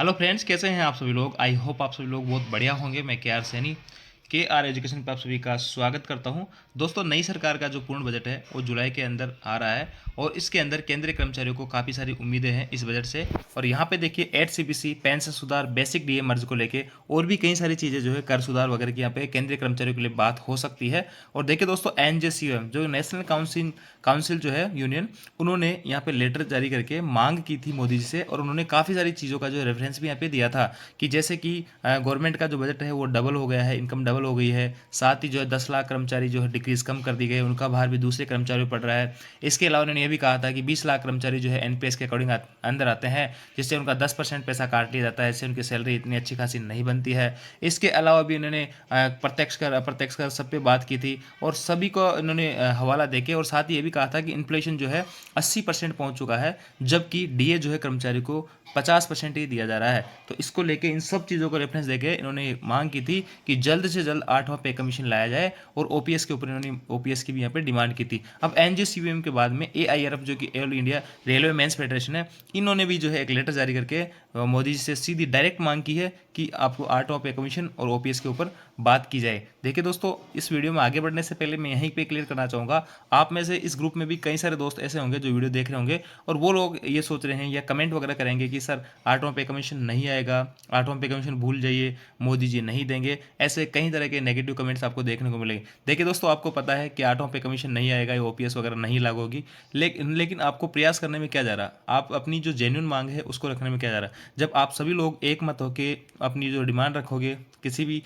Hello friends, कैसे हैं आप सभी लोग। आई होप आप सभी लोग बहुत बढ़िया होंगे। मैं के आर सैनी के आर एजुकेशन पर आप सभी का स्वागत करता हूं। दोस्तों, नई सरकार का जो पूर्ण बजट है वो जुलाई के अंदर आ रहा है और इसके अंदर केंद्रीय कर्मचारियों को काफ़ी सारी उम्मीदें हैं इस बजट से। और यहाँ पे देखिए 8 CPC, पेंशन सुधार, बेसिक डीए मर्ज को लेके और भी कई सारी चीज़ें जो है कर सुधार वगैरह की यहाँ पे केंद्रीय कर्मचारियों के लिए बात हो सकती है। और देखिए दोस्तों, NJCOM जो नेशनल काउंसिल काउंसिल जो है यूनियन, उन्होंने यहाँ पे लेटर जारी करके मांग की थी मोदी जी से और उन्होंने काफ़ी सारी चीज़ों का जो रेफरेंस भी यहाँ पे दिया था कि जैसे कि गवर्नमेंट का जो बजट है वो डबल हो गया है, इनकम डबल हो गई है। साथ ही जो है 10 लाख कर्मचारी जो है डिक्रीज कम कर दी गई, उनका भार भी दूसरे कर्मचारियों पर पड़ रहा है। इसके अलावा उन्होंने ये भी कहा था कि 20 लाख कर्मचारी जो है NPS के अकॉर्डिंग अंदर आते हैं, जिससे उनका 10% पैसा काट लिया जाता है, इससे उनकी सैलरी इतनी अच्छी खासी नहीं बनती है। इसके अलावा भी उन्होंने प्रत्यक्ष कर अप्रत्यक्ष कर सब पे बात की थी और सभी को उन्होंने हवाला देके और साथ ही ये भी कहा था कि इन्फ्लेशन जो है 80% पहुंच चुका है, जबकि डीए जो है कर्मचारी को 50% ही दिया जा रहा है। तो इसको लेके इन सब चीज़ों को रेफरेंस देके इन्होंने मांग की थी कि जल्द से जल्द 8वां पे कमीशन लाया जाए और ओपीएस के ऊपर इन्होंने ओपीएस की भी यहाँ पे डिमांड की थी। अब एनजीसीवीएम के बाद में एआईआरएफ जो कि All India Railway Men's Federation है, इन्होंने भी जो है एक लेटर जारी करके मोदी जी से सीधी डायरेक्ट मांग की है कि आपको 8वां पे कमीशन और ओपीएस के ऊपर बात की जाए। देखिए दोस्तों, इस वीडियो में आगे बढ़ने से पहले मैं यहीं पे क्लियर करना चाहूँगा, आप में से इस ग्रुप में भी कई सारे दोस्त ऐसे होंगे जो वीडियो देख रहे होंगे और वो लोग ये सोच रहे हैं या कमेंट वगैरह करेंगे कि सर 8वां पे कमीशन नहीं आएगा, 8वां पे कमीशन भूल जाइए, मोदी जी नहीं देंगे। ऐसे कई तरह के नेगेटिव कमेंट्स आपको देखने को मिलेंगे। देखिए दोस्तों, आपको पता है कि 8वां पे कमीशन नहीं आएगा, ये ओपीएस वगैरह नहीं लागू होगी, लेकिन आपको प्रयास करने में क्या जा रहा, आप अपनी जो जेन्युइन मांग है उसको रखने में क्या जा रहा। जब आप सभी लोग एक मत होकर अपनी जो डिमांड रखोगे, किसी भी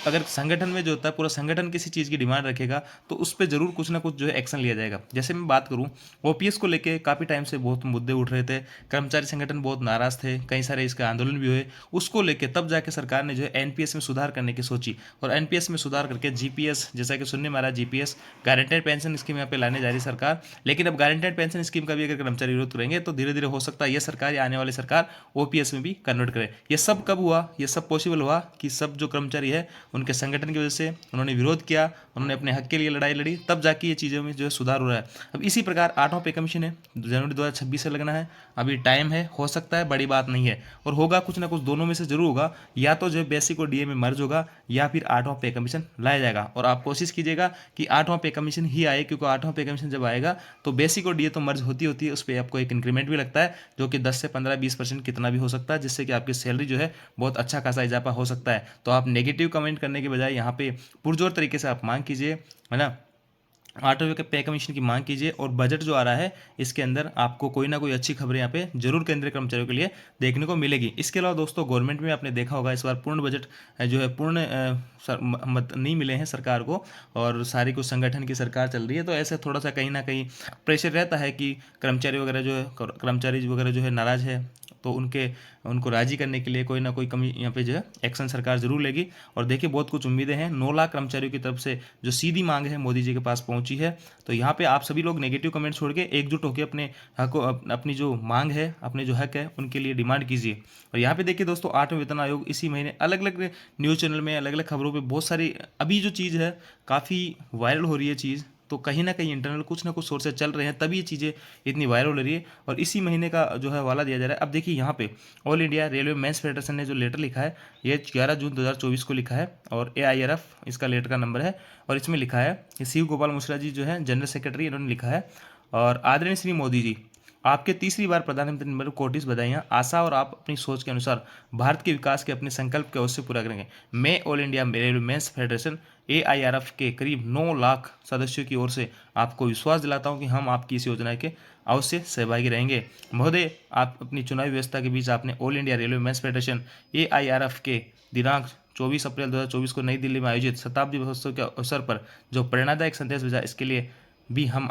अगर संगठन में जो होता है पूरा संगठन किसी चीज़ की डिमांड रखेगा तो उस पर जरूर कुछ ना कुछ जो है एक्शन लिया जाएगा। जैसे मैं बात करूं, ओपीएस को लेके काफ़ी टाइम से बहुत मुद्दे उठ रहे थे, कर्मचारी संगठन बहुत नाराज थे, कई सारे इसके आंदोलन भी हुए। उसको लेके तब जाके सरकार ने जो है एनपीएस में सुधार करने की सोची और एनपीएस में सुधार करके जीपीएस, जैसा कि सुनने में आ रहा है, जीपीएस गारंटेड पेंशन स्कीम यहाँ पे लाने जा रही सरकार। लेकिन अब गारंटेड पेंशन स्कीम का भी अगर कर्मचारी विरोध करेंगे तो धीरे धीरे हो सकता है ये सरकार या आने वाली सरकार ओपीएस में भी कन्वर्ट करे। ये सब कब हुआ, ये सब पॉसिबल हुआ कि सब जो कर्मचारी है उनके संगठन की वजह से उन्होंने विरोध किया, उन्होंने अपने हक के लिए लड़ाई लड़ी, तब जाके ये चीज़ों में जो है सुधार हो रहा है। अब इसी प्रकार 8वां पे कमीशन है, जनवरी 2026 से लगना है, अभी टाइम है, हो सकता है, बड़ी बात नहीं है और होगा कुछ ना कुछ दोनों में से जरूर होगा। या तो जो बेसिक और डीए में मर्ज होगा या फिर 8वां पे कमीशन लाया जाएगा। और आप कोशिश कीजिएगा कि 8वां पे कमीशन ही आए, क्योंकि 8वां पे कमीशन जब आएगा तो बेसिक और डीए तो मर्ज होती है, उस पर आपको एक इंक्रीमेंट भी लगता है जो कि 10 से 15-20% कितना भी हो सकता है, जिससे कि आपकी सैलरी जो है बहुत अच्छा खासा इजाफा हो सकता है। तो आप नेगेटिव कमेंट करने के बजाय यहाँ पे पुरजोर तरीके से आप मांग कीजिए, है ना, 8वें के पे कमीशन की मांग कीजिए। और बजट जो आ रहा है इसके अंदर आपको कोई ना कोई अच्छी खबर यहाँ पे जरूर केंद्रीय कर्मचारियों के लिए देखने को मिलेगी। इसके अलावा दोस्तों, गवर्नमेंट में आपने देखा होगा इस बार पूर्ण बजट जो है पूर्ण मत नहीं मिले हैं सरकार को और सारी कुछ संगठन की सरकार चल रही है, तो ऐसे थोड़ा सा कहीं ना कहीं प्रेशर रहता है कि कर्मचारी वगैरह जो है नाराज है, तो उनको राजी करने के लिए कोई ना कोई कमी यहाँ पे जो है एक्शन सरकार जरूर लेगी। और देखिए, बहुत कुछ उम्मीदें हैं, 9 लाख कर्मचारियों की तरफ से जो सीधी मांग है मोदी जी के पास पहुंची है। तो यहाँ पे आप सभी लोग नेगेटिव कमेंट छोड़ के एकजुट होकर अपने हक को अपनी जो मांग है, अपने जो हक है उनके लिए डिमांड कीजिए। और यहाँ पे देखिए दोस्तों, 8वें वेतन आयोग इसी महीने अलग अलग न्यूज़ चैनल में, अलग अलग खबरों पर बहुत सारी अभी जो चीज़ है काफ़ी वायरल हो रही है चीज़, तो कहीं ना कहीं इंटरनल कुछ ना कुछ सोर्सेज चल रहे हैं, तभी ये चीज़ें इतनी वायरल हो रही है और इसी महीने का जो है हवाला दिया जा रहा है। अब देखिए, यहाँ पे All India Railway Men's Federation ने जो लेटर लिखा है, ये 11 जून 2024 को लिखा है और एआईआरएफ इसका लेटर का नंबर है। और इसमें लिखा है कि शिव गोपाल मिश्रा जी जो है जनरल सेक्रेटरी, इन्होंने लिखा है, और आदरणीय श्री मोदी जी, आपके तीसरी बार प्रधानमंत्री बनने पर कोटिस बधाइयाँ। आशा और आप अपनी सोच के अनुसार भारत के विकास के अपने संकल्प को अवश्य पूरा करेंगे। मैं All India Railway Men's Federation AIRF के करीब 9 लाख सदस्यों की ओर से आपको विश्वास दिलाता हूं कि हम आपकी इस योजना के अवश्य सहभागी रहेंगे। महोदय, आप अपनी चुनावी व्यवस्था के बीच आपने All India Railway Men's Federation AIRF के दिनांक 24 अप्रैल 2024 को नई दिल्ली में आयोजित शताब्दी महोत्सव के अवसर पर जो प्रेरणादायक संदेश भेजा, इसके लिए भी हम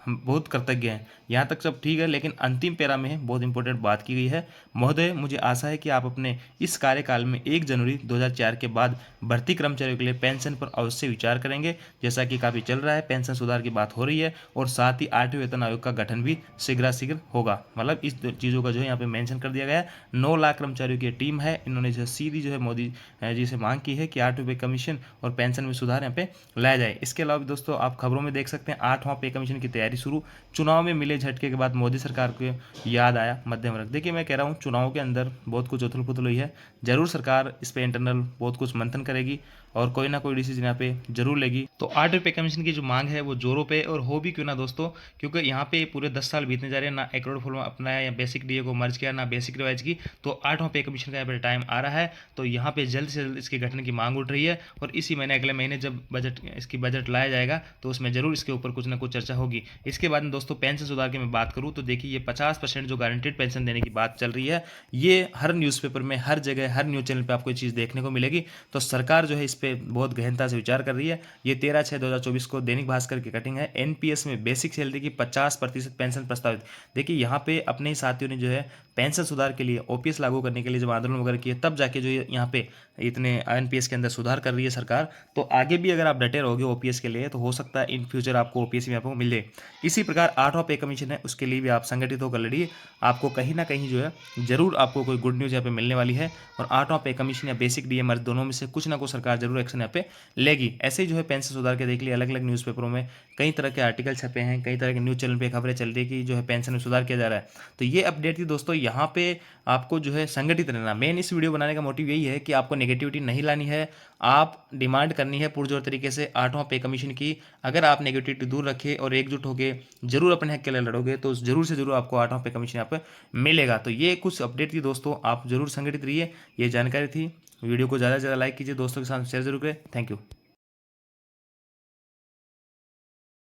बहुत कृतज्ञ हैं। यहाँ तक सब ठीक है, लेकिन अंतिम पैरा में बहुत इंपॉर्टेंट बात की गई है। महोदय, मुझे आशा है कि आप अपने इस कार्यकाल में 1 जनवरी 2004 के बाद भर्ती कर्मचारियों के लिए पेंशन पर अवश्य विचार करेंगे, जैसा कि काफ़ी चल रहा है, पेंशन सुधार की बात हो रही है और साथ ही 8वें वेतन आयोग का गठन भी शीघ्र होगा। मतलब इस चीज़ों का जो है यहाँ पे मेंशन कर दिया गया है। 9 लाख कर्मचारियों की टीम है, इन्होंने जो सीधी जो है मोदी जी से मांग की है कि 8वें पे कमीशन और पेंशन में सुधार यहाँ पे लाया जाए। इसके अलावा भी दोस्तों, आप खबरों में देख सकते हैं 8वां पे कमीशन की तैयारी तैयारी शुरू। चुनाव में मिले झटके के बाद मोदी सरकार को याद आया मध्यम वर्ग। देखिए मैं कह रहा हूँ चुनाव के अंदर बहुत कुछ उथल पुथल हुई है, जरूर सरकार इस पर इंटरनल बहुत कुछ मंथन करेगी और कोई ना कोई डिसीजन यहाँ पे जरूर लेगी। तो 8 रुपये कमीशन की जो मांग है वो जोरों पे और हो भी क्यों ना दोस्तों, क्योंकि यहाँ पे पूरे 10 साल बीतने जा रहे हैं, ना एग्रो रिफॉर्म अपनाया या बेसिक डीए को मर्ज किया, ना बेसिक रिवाइज की। तो 8वां पे कमीशन का यहाँ पे टाइम आ रहा है, तो यहाँ पे जल्द से जल्द इसके गठन की मांग उठ रही है और इसी महीने अगले महीने जब बजट लाया जाएगा तो उसमें जरूर इसके ऊपर कुछ ना कुछ चर्चा होगी। इसके बाद में दोस्तों पेंशन सुधार की मैं बात करूँ तो देखिए ये 50% जो गारंटेड पेंशन देने की बात चल रही है, ये हर न्यूज़पेपर में, हर जगह, हर न्यूज़ चैनल पे आपको ये चीज़ देखने को मिलेगी। तो सरकार जो है इस पर बहुत गहनता से विचार कर रही है। ये 13/6/2024 को दैनिक भास्कर की कटिंग है। एनपीएस में बेसिक सैलरी की 50% पेंशन प्रस्तावित। देखिए यहाँ पे अपने ही साथियों ने जो है पेंशन सुधार के लिए, ओपीएस लागू करने के लिए जब आंदोलन वगैरह किए, तब जाके जो यहाँ पे इतने एनपीएस के अंदर सुधार कर रही है सरकार। तो आगे भी अगर आप डटे रहोगे ओपीएस के लिए तो हो सकता है इन फ्यूचर आपको ओपीएस में आपको मिल जाए। इसी प्रकार 8वां पे कमीशन है, उसके लिए भी आप संगठित होकर लड़िए। आपको कहीं ना कहीं जो है जरूर आपको कोई गुड न्यूज़ यहाँ पे मिलने वाली है और 8वां पे कमीशन या बेसिक डीए मर्ज दोनों में से कुछ ना कुछ सरकार जरूर एक्शन यहाँ पे लेगी। ऐसे ही जो है पेंशन सुधार के देख लिए अलग अलग न्यूज़पेपरों में कई तरह के आर्टिकल छपे हैं, कई तरह के न्यूज़ चैनल पे खबरें चल रही है कि जो है पेंशन में सुधार किया जा रहा है। तो ये अपडेट थी दोस्तों। यहाँ पे आपको जो है संगठित रहना, मेन इस वीडियो बनाने का मोटिव यही है कि आपको नेगेटिविटी नहीं लानी है, आप डिमांड करनी है पुरजोर तरीके से 8वां पे कमीशन की। अगर आप नेगेटिविटी दूर रखे और एकजुट होकर जरूर अपने हक के लिए लड़ोगे तो जरूर से जरूर आपको 8वां पे कमीशन यहाँ पर मिलेगा। तो ये कुछ अपडेट थी दोस्तों, आप जरूर संगठित रहिए। ये जानकारी थी। वीडियो को ज़्यादा से ज़्यादा लाइक कीजिए, दोस्तों के साथ शेयर जरूर करें। Thank you.